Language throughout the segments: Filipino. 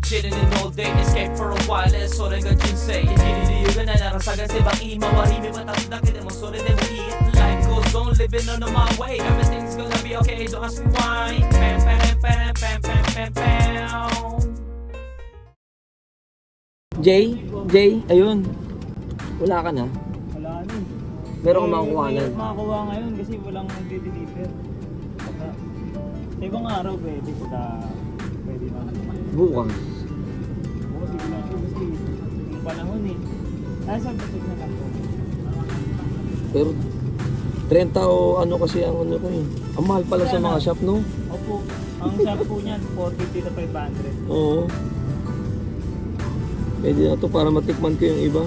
chilling in all day, escape for a while,それが人生生きる理由がないなら探せばいい周り見渡すだけでもそれでもいい Life goes on, living on my way, everything's gonna be okay, don't ask me why. Pam pam pam pam pam pam pam. Jay, ayun. Wala ka na. Wala na eh. Meron kang makukuha na. May makakuha ngayon kasi walang nag-deliver. Sa ibang araw pwede na. Bukas. Oo, sige lang siya kasi yung panahon eh. Ay, sabi na lang po. Pero 30 o ano kasi ang ano ko eh. Ang mahal pala sa mga shop, no? Opo, ang shop po niyan, 450 to 500. Oo. Pwede na to para matikman ko yung iba.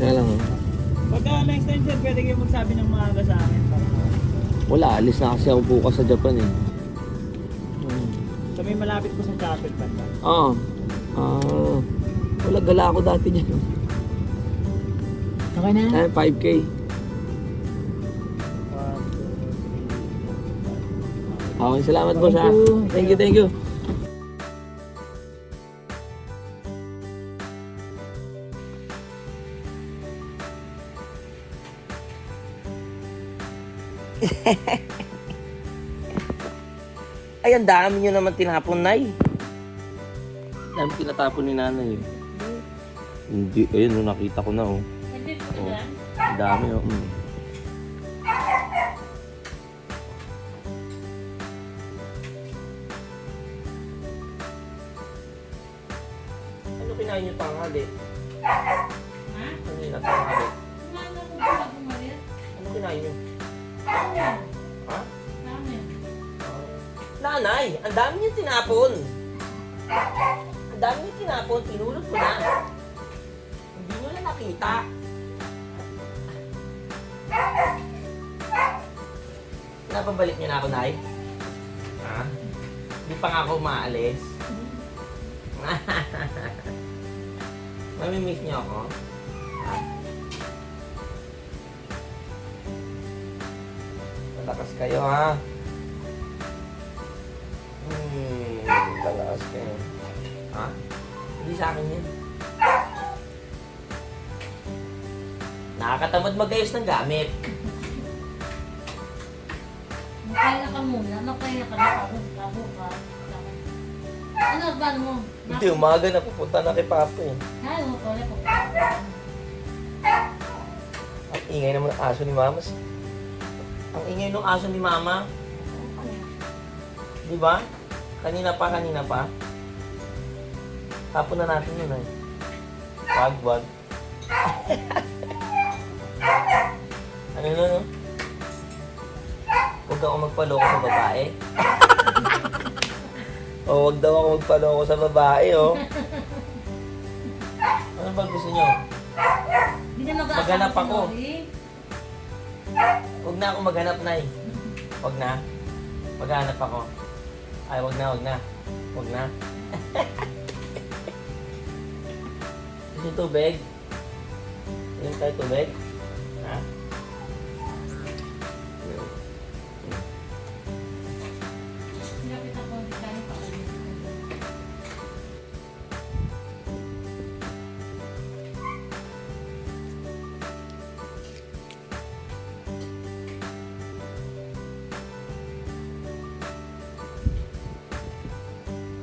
Kaya lang oh. Pagka next time sir, pwede kayo magsabi ng maaga sa akin. Wala, alis na kasi ako bukas sa Japan eh. So may malapit po sa chapel banda. Wala, gala ako dati dyan. Okay na? 5K. Okay, salamat boss ha. Thank you. Ay, ang dami nyo naman tinapon, Nay. Dami tinatapon ni nanay. Hindi, ayun, nakita ko na, oh. Ang dami, oh. Ano kinain yung tanghali? Ha? Ano yung tanghali? Kumano ko pala bumalit? Ano kinain nyo? Ramen. Ha? Ramen. Nanay, ang dami niyo tinapon. Ang dami niyo tinapon, tinulog ko na. Hindi nyo na nakita. Napabalik niyo na ako, Nay? Ha? Hindi pa nga ako umaalis. Mamimiss niyo ako? Ha? Malakas kayo, ha? Lalakas kayo. Ha? Hindi sa akin yan. Nakakatamad magayos ng gamit. Magkaya ka muna. Magkaya ka na kabuka. Ano ba mo? Hindi, umaga na pupunta na kay Papa eh. Ay, mo pala po. Ang ingay naman ng aso ni Mama. Ang ingay ng aso ni Mama. Di ba? Kanina pa. Tapon na natin yun eh. Wag. Ano na no? Huwag ako magpaloko sa babae. O wag daw ako magpaloko sa babae oh. Ano ba gusto nyo? Hindi na mag-aasama Maghanap si ako. Nori. Huwag na ako maghanap, Nay. Huwag na. Maghanap ako. Ay, wag na. Gusto yung tubig? Yung tayo tubig? Ha? Lapit ako, hindi tayo pakalis.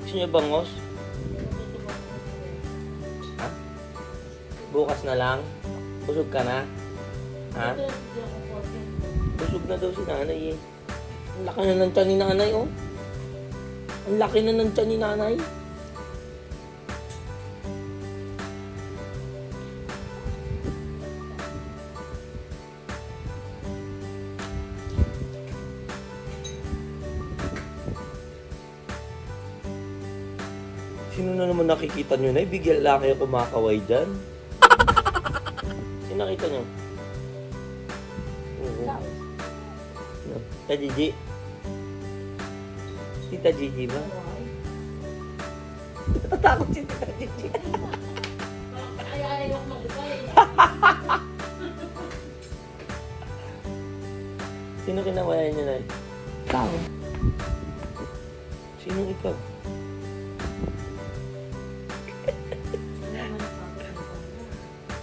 Gusto niyo bangos? Ha? Bukas na lang? Busog ka na? Ha? Busog na daw si nanay eh. Ang laki na ng tiyan ni nanay oh. Ang laki na ng tiyan ni nanay. Sino na naman nakikita nyo na? Bigyan lang kayo kumakaway dyan. Sino nakita nyo? No. Tita Gigi? Tita Gigi ba? Natatakot si Tita Gigi. Kaya ayaw mag-isay. Sino kinawayan nyo na? Tao. Sino ikaw?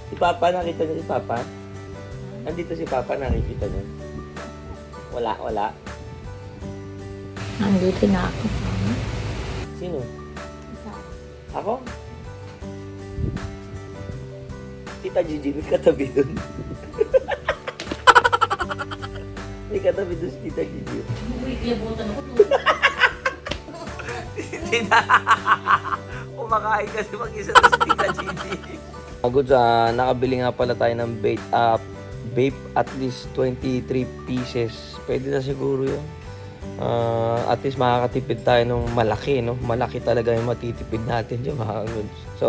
Si Papa, nakita niyo si Papa? Nandito si Papa, nakikita niyo? Wala. Nandito na ako. Sino? Ako? Tita Gigi, may katabi dun. May katabi dun si Tita Gigi. Uy, kiyabutan ako. Tita! Kumakain kasi mag-isa na si Tita Gigi. Good, nakabili nga pala tayo ng vape at least 23 pieces. Pwede na siguro yun. At least makakatipid tayo ng malaki, no? Malaki talaga yung matitipid natin dyan, mga goods. So,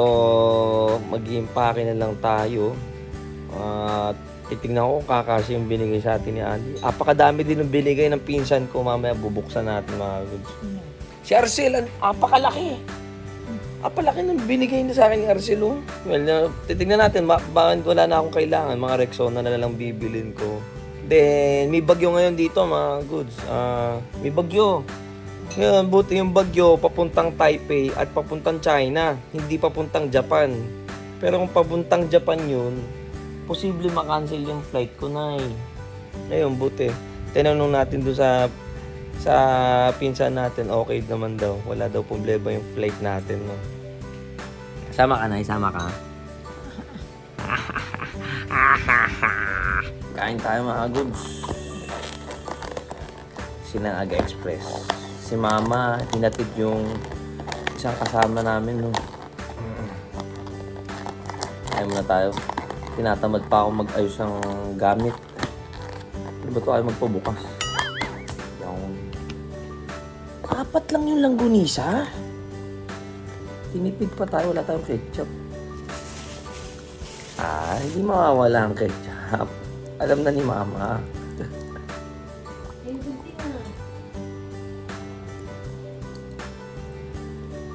mag-i-impake na lang tayo. Titignan ko kung kakasya yung binigay sa atin ni Andy. Apakadami din yung binigay ng pinsan ko. Mamaya bubuksan natin, mga goods. Si Arcel, apakalaki. Apalaki ng binigay na sa akin ni Arcel, oh. Well, titignan natin. Bakit wala na akong kailangan. Mga Rexona na lang bibilin ko. Then, may bagyo ngayon dito, mga goods. May bagyo. Ngayon, buti yung bagyo papuntang Taipei at papuntang China. Hindi papuntang Japan. Pero kung papuntang Japan yun, posible makancel yung flight ko na eh. Ngayon, buti. Tinanong natin doon sa pinsan natin, okay naman daw. Wala daw problema yung flight natin. No? Sama ka na, isama ka. Kain tayo, mga goods. Sinang Express. Si Mama, hinatid yung isang kasama namin. No? Kain muna tayo. Tinatamad pa ako mag-ayos ng gamit. Ano ba ito ay magpabukas? Yung 4 lang yung langgunisa. Tinipid pa tayo, wala tayong ketchup. Hindi mawawala ang ketchup. Alam na ni Mama.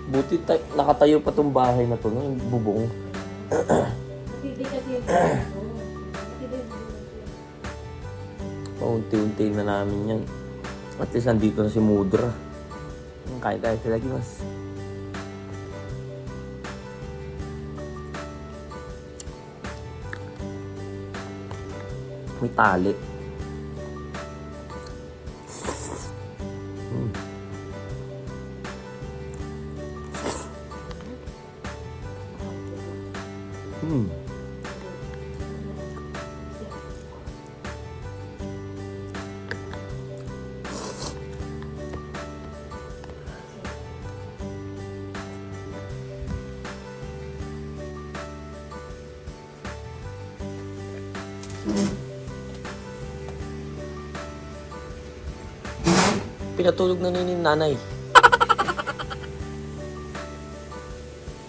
Buti nakatayo pa tong bahay na to, no? Yung bubong. Paunti-unti na namin yan. At least nandito na si Mudra. Kaya talaga mas. May tali. Pinatulog na ni nanay.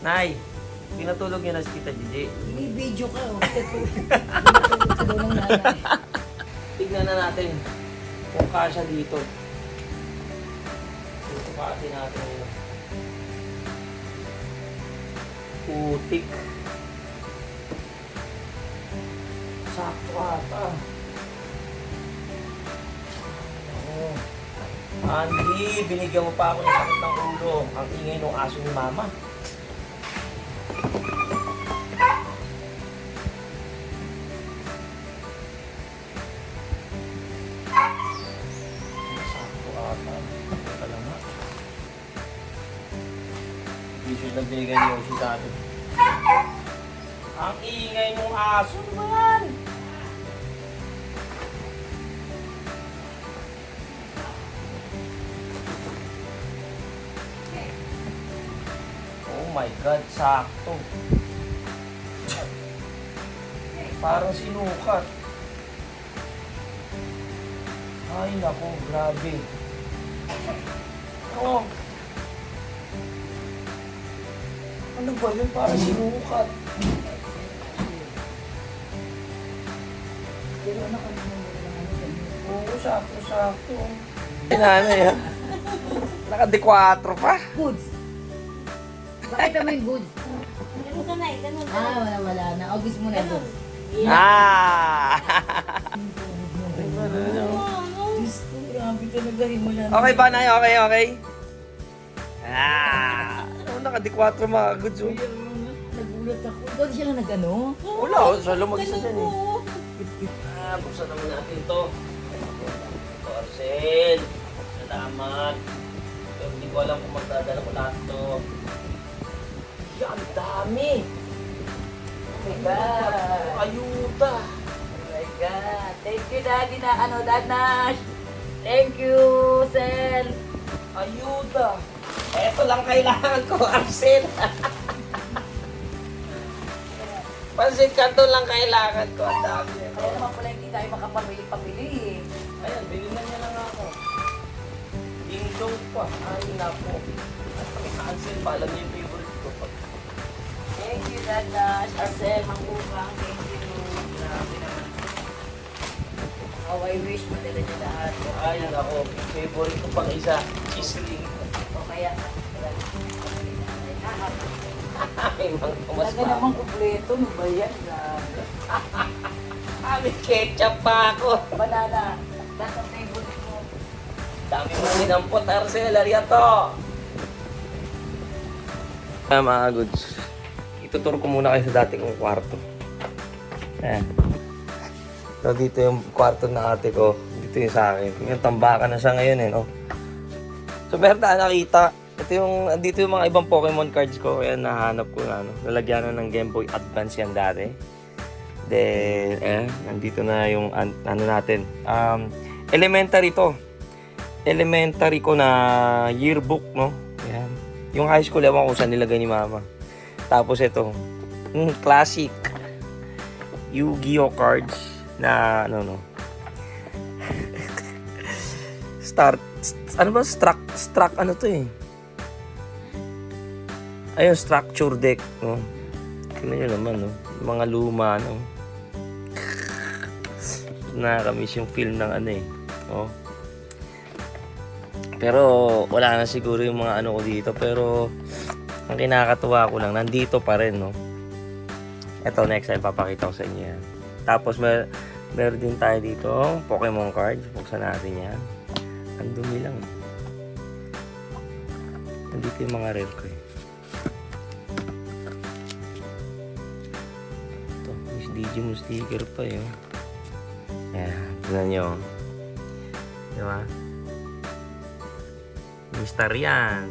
Nay, pinatulog niya na si Tita Gigi. Binibidyo ka, oh. Binatulog ka daw ng nanay. Tignan na natin kung kasya dito. Dito pati natin yun. Putik. Sakto ata. Andy, binigyan mo pa ako ng sakit ng ulo. Ang ingay ng aso ni Mama. Sakto ata. Ito lang nga. T-shirt na binigay ni Yoshi sa atin. Ang ingay ng aso. Ano ba yan? Oh my God, sakto. Parang sinukat. Ay nako, grabe. Oh. Ano ba yun? Parang sinukat. Oo, sakto. Nanay ha. Naka-D4 pa. Goods. Bakit naman yung goods? Ganun. Wala na. O, gusto mo na doon. Diyos ko, grabe talaga. Himula na. Okay ba, Nay? Okay. naka-D4 mga goods. Oh. Nagulat ako. Ikaw siya lang nag-ano? Wala, siya lang mag-isa dyan eh. Buksan naman natin ito. Ito, Arcel. Salamat. Pero hindi ko alam kung magdadala ko lahat ito. Yan, ang dami. Oh my God. Ayuda. Oh my God. Thank you, Daddy na Dad Nash. Thank you, Sel. Ayuda. Ito lang kailangan ko, Arcel. Pansit Canton lang kailangan ko. Ang dami. Kaya naman pala hindi tayo makapamili-pamili eh. Ayan, bilhin na niya lang ako. Ding-dong pa. Ay, napo. At paki-cancel pa. Alam niyo yung favorite ko. Thank you, Dad Nash. Arcel, Mangukang. Thank you. Grabe naman. How I wish madala niya lahat. Ay, ako. Favorite ko pang isa. Cheese ring. O kaya, Ay, mga tumas talaga pa. namang kumpleto. Ano ba yan? Grabe. May ketchup pa ako. Banana. That's ang favorite mo. Dami mo sinampot, Arcel. Ariyato. Mga goods. Ituturo ko muna kayo sa dati kong kwarto. Ayan. So, dito yung kwarto na ate ko. Dito yung sa akin. Yung tambakan na siya ngayon eh, no? So, meron tayo nakita. Ito yung, dito yung mga ibang Pokemon cards ko. Kaya nahanap ko na, no? Lalagyan na ng Game Boy Advance yan dati. Then, nandito na yung, ano natin. Elementary to. Elementary ko na yearbook, no? Ayan. Yung high school, ewan ko saan nilagay ni mama. Tapos ito, classic Yu-Gi-Oh cards na ano struck ano to eh. Ayun, structure deck, no. Tingnan nyo naman, no. Mga luma, no. Nakakamiss yung film ng ano eh. Oh. Pero wala na siguro yung mga ano ko dito, pero ang kinakatuwa ko lang, nandito pa rin, no. Ito, next time papakita ko sa inyo yan. Tapos meron din tayo dito Pokemon cards. Buksan natin yan. Ang dumi lang. Nandito yung mga rare ko eh. Ito, Miss Digimon sticker pa eh. Ayan, tignan nyo. Diba? May star yan.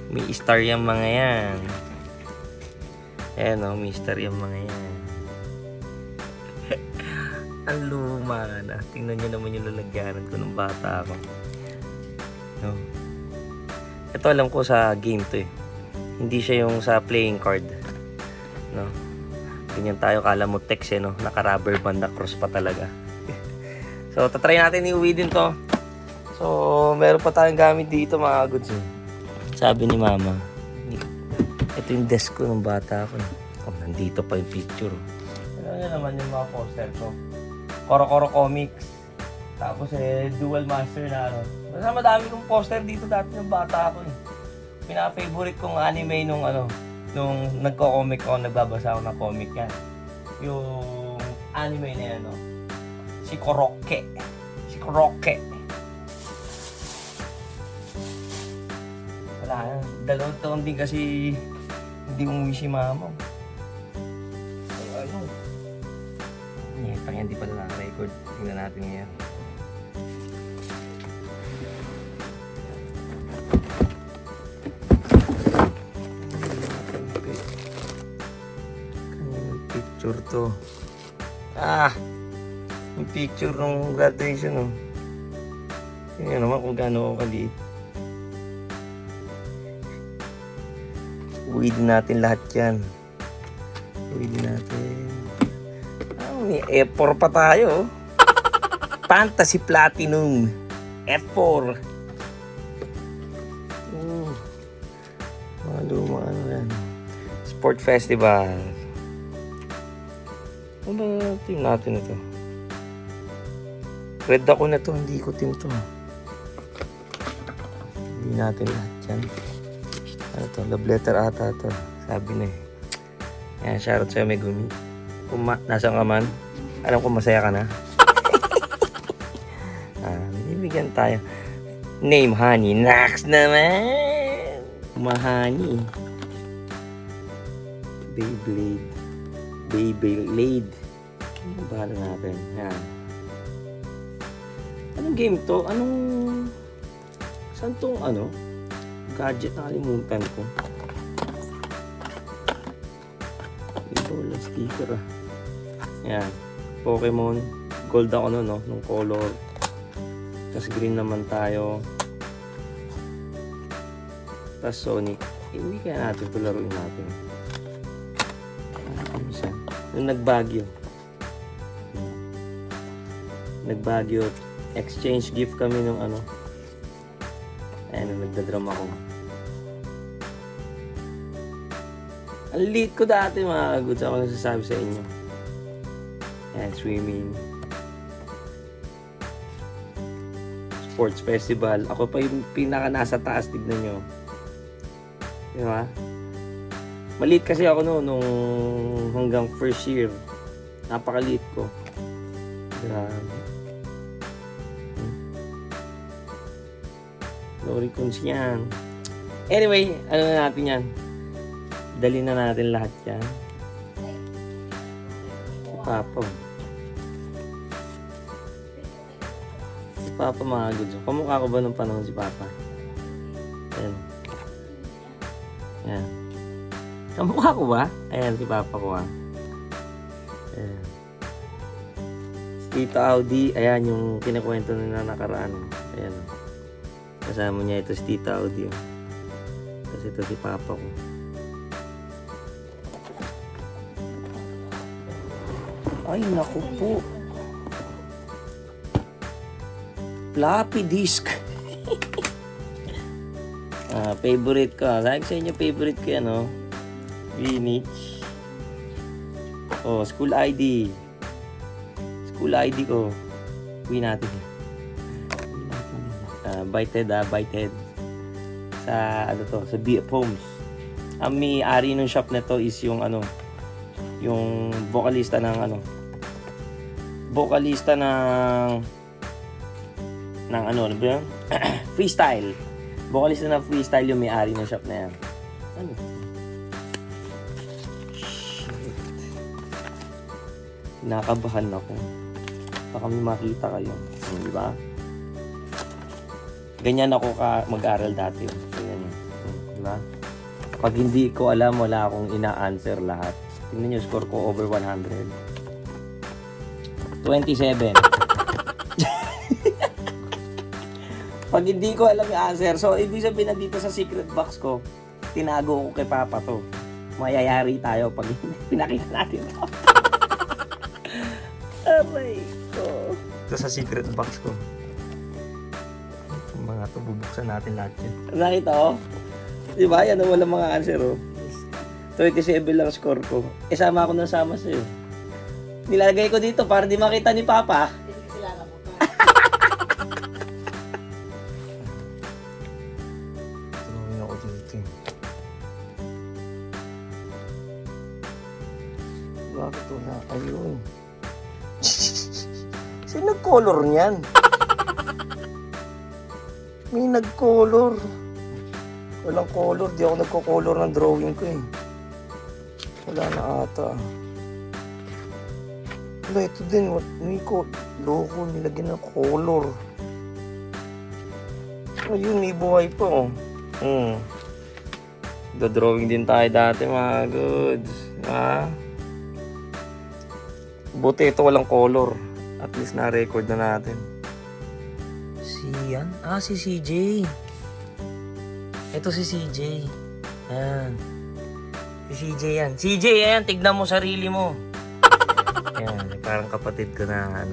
May star yan mga yan. Ayan o, mister yung mga yan. Ang luma na. Tingnan nyo naman yung lalagyanan ko ng bata ako. No? Ito alam ko sa game to eh. Hindi siya yung sa playing card. No? Ganyan tayo, kala mo text eh, no? Naka-rubber band na cross pa talaga. So, tatry natin iuwi din to. So, meron pa tayong gamit dito mga goods eh. Sabi ni mama, ito yung desk ko ng bata ko. Oh, nandito pa yung picture. Alam niyo naman yung mga poster ko. Koro-Koro Comics. Tapos Dual Master na ano. Basta madami kong poster dito dati ng bata ko eh. Pinaka-favorite kong anime nung ano, nung nagko-comic ako, nagbabasa ako ng comic yan. Yung anime na yan, no? Si Korokke. Si Korokke. Wala, 2 taon din kasi hindi umuwi si mama. Ano? Hindi pala naka-record. Tingnan natin ngayon. Kanina picture to. Yung picture ng graduation, oh. Tingnan naman kung gaano ako kaliit. Uwi din natin lahat yan. Uwi din natin. May F4 pa tayo. Fantasy Platinum. F4. Mga luma ano yan. Sport Festival. Ano ba team natin ito? Red ako na to. Hindi ko team to. Hindi natin lahat yan. Ano to? Love letter ata to. Sabi na eh. Yan, shoutout sa'yo Megumi. Kung nasaan ka man, alam ko masaya ka na. Bibigyan tayo. Name Honey. Next naman! Mahani. Beyblade. Ano bahala natin? Yan. Anong game to? Saan tong gadget na kalimutan ko? Ito wala sticker ah. Yan. Pokemon. Gold ako no? Nung color. Tapos green naman tayo. Tapos Sonic. Hindi kaya natin ito laruin natin. Ano siya? Nung nagbagyo. Exchange gift kami nung Ayan, nung nagdadrum ako. Ang liit ko dati mga goods. Ako nasasabi sa inyo. Ayan, swimming. Sports festival. Ako pa yung pinaka nasa taas. Tignan nyo. Di ba? Maliit kasi ako nung hanggang first year. Napakaliit ko. Grabe. Loricons yan. Anyway, ano na natin yan? Dali na natin lahat yan. Si Papa. Si Papa mga goods. Kamukha ko ba nung panahon si Papa? Ayan. Ayan. Kamukha ko ba? Ayan, si Papa ko ah. Ayan. Si Tito Audi, ayan yung kinakwento na nakaraan. Ayan. Kasama niya ito si Tito Audi. Kasi ito si Papa ko. Ay, naku po. Floppy disk. Favorite ko. Sabi sa inyo, favorite ko yan, Greenwich. Oh, school ID. School ID ko. Uwi natin. Bited. Sa, sa BF Homes. Ang may-ari ng shop na to is yung, yung vocalista ng, ano ba yun? Freestyle. Vocalista ng freestyle yung may-ari ng shop na yan. Ano? Nakabahan ako. Baka may makita kayo. Di ba? Ganyan ako mag-aral dati. Ganyan yun. Di ba? Pag hindi ko alam, wala akong ina-answer lahat. Tingnan nyo, score ko over 100. 27. Pag hindi ko alam yung answer, so ibig sabihin na dito sa secret box ko, tinago ko kay Papa to. Mayayari tayo pag hindi pinakita natin to. Aray ko. Ito sa secret box ko. Yung mga to, bubuksan natin lahat yun. Nakita ko? Diba? Yan ang walang mga answer, 27 lang score ko. Sama ako ng sama sa'yo. Nilagay ko dito para di makita ni Papa. Tulungin ako dito. Bakit wala? Ayun. Sino nag-color niyan? May nag-color. Walang color. Di ako nagko-color ng drawing ko eh. Wala na ata. Wala, ito din. May loko. Nilagyan ng color. Ayun, may buhay pa oh. Do-drawing din tayo dati mga goods. Ha? Buti ito walang color. At least na-record na natin. Yan? Si CJ. Ito si CJ. Ayan. Si CJ yan. CJ, ayan. Tignan mo sarili mo. Ayan. Parang kapatid ko na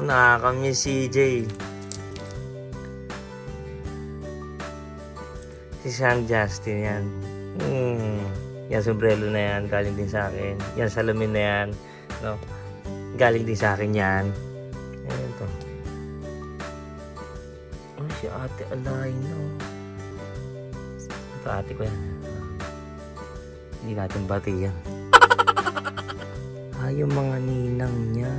nakakamiss CJ. Si Sean Justin yan. Yan, sombrero na yan. Galing din sa akin. Yan, salamin na yan. No? Galing din sa akin yan. Ayan to. Si Ate Alay, no? Ito ate ko yan. Hindi natin bati yan. Yung mga ninang niya.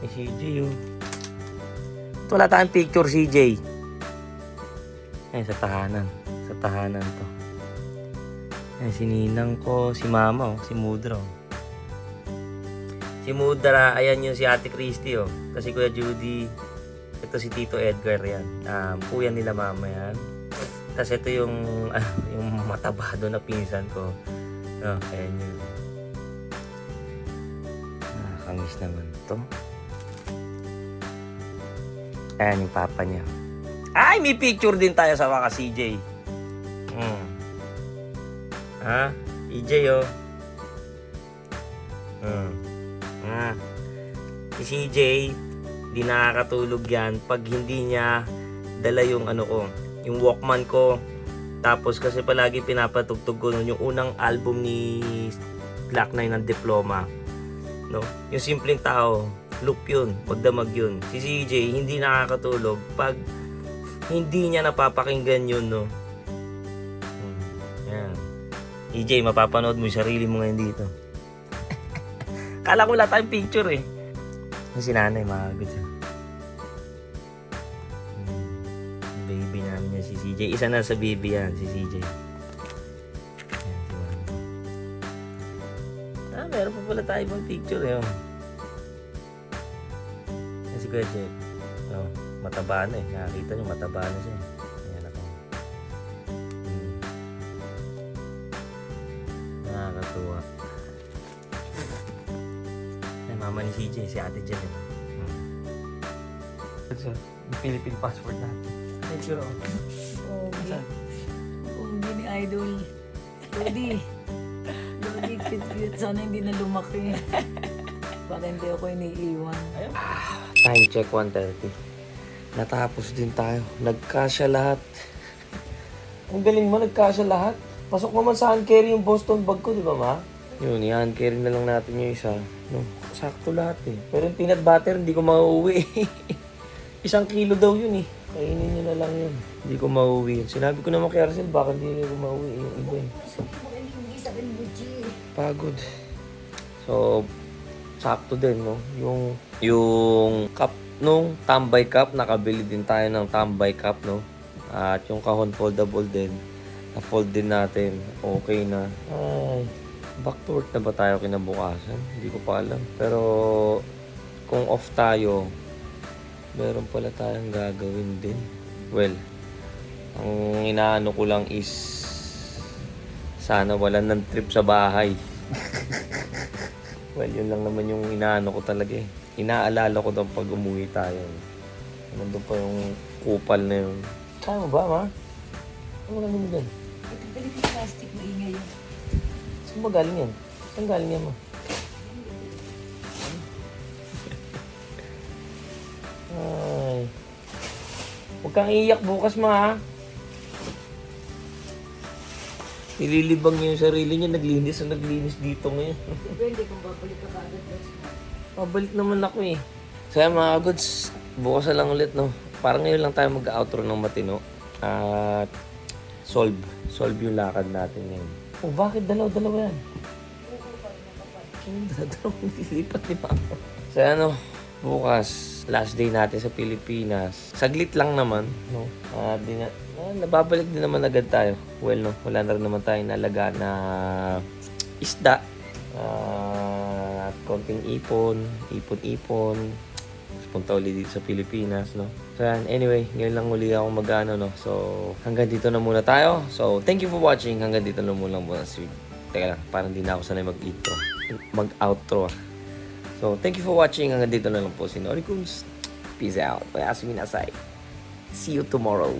CJ, Wala tayong picture, CJ. Ay, sa tahanan. Sa tahanan to. Ay, si Ninang ko, si Mama, oh, si Mudra. Oh. Si Mudra, ayan yung si Ate Christy, oh. Kasi Kuya Judy, ito si Tito Edgar, yan. Kuya nila Mama, yan. Tapos ito yung, yung matabado na pinsan ko. Oh, ayan yun. Kangis naman to. Ayan yung papa niya. Ay, may picture din tayo sa wakas, CJ. Ha? EJ, oh. Si CJ, di nakakatulog yan pag hindi niya dala yung ano ko, yung Walkman ko. Tapos kasi palagi pinapatugtog ko nun yung unang album ni Glock 9 ng Diploma. No? Yung Simpleng Tao, loop yun, magdamag yun. Si CJ, hindi nakakatulog pag hindi niya napapakinggan yun, no? Yan. EJ, mapapanood mo yung sarili mo ngayon dito. Kala ko wala tayong picture eh. Yung si nanay, makagod siya. Baby namin yan si CJ. Isa na sa baby yan, si CJ. Yan, si mama. Meron pa pala tayo ibang picture eh. Oh. Yan si Kuya Jeff. Oh, mataba na eh. Nakakita nyo, mataba na siya. Ayan ako. Nakakatuwa. Ay, mama ni CJ, si Ate Jen. So, yung Philippine passport natin. Picture oh. Hindi ni Idol. Lodi. Lodi, cute-cute. Sana hindi na lumaki. Baka hindi ako iniiwan. Time check 1:30. Natapos din tayo. Nagkasya lahat. Ang galing mo, nagkasya lahat. Pasok naman sa hand carry yung Boston bag ko, di ba ma? Yun, i-hand carry na lang natin yung isa. No, sakto lahat eh. Pero yung peanut butter, hindi ko mauuwi. 1 kilo daw yun eh. Kainin nyo na lang yun. Hindi ko mauuwi yun. Sinabi ko naman kay Arcel, baka hindi ko mauuwi yung iba eh. Pagod. So, sakto din, no? Yung cup nung tambay cup, nakabili din tayo ng tambay cup, no? At yung kahon foldable din, na-fold din natin. Okay na. Ay, back to work na ba tayo kinabukasan? Hindi ko pa alam. Pero, kung off tayo, meron pala tayong gagawin din. Well, ang inaano ko lang is sana wala ng trip sa bahay. Well, yun lang naman yung inaano ko talaga eh. Inaalala ko daw pag umuwi tayo. Nandun pa yung kupal na yun. Kaya mo ba, ma? Ano mo gagawin mo dyan? Ito galing yung plastic, maingay yun. Saan ba galing yan? Saan galing yan, ma? Ay. Huwag kang iiyak bukas, ma, ha? Nililibang niya yung sarili niya, naglinis dito ngayon. Depende kung babalik ka kaagad. Pabalik naman ako eh. So yan mga goods, bukas na lang ulit, no? Parang ngayon lang tayo mag-outro ng matino. At solve yung lakad natin ngayon. Oh, bakit dalaw-dalawa yan? Dalaw nililipat ni Papa. So ano, bukas, last day natin sa Pilipinas. Saglit lang naman, no? Nababalik din naman agad tayo. Well, no, wala na rin naman tayong nalaga na isda. At konting ipon. Punta ulit dito sa Pilipinas, no? So, yan. Anyway, ngayon lang uli ako mag-ano, no? So, hanggang dito na muna tayo. So, thank you for watching. Hanggang dito na muna Teka lang, parang di na ako sanay mag-outro. So, thank you for watching. Hanggang dito na lang po si Norikuns. Peace out. Oyasuminasai. See you tomorrow.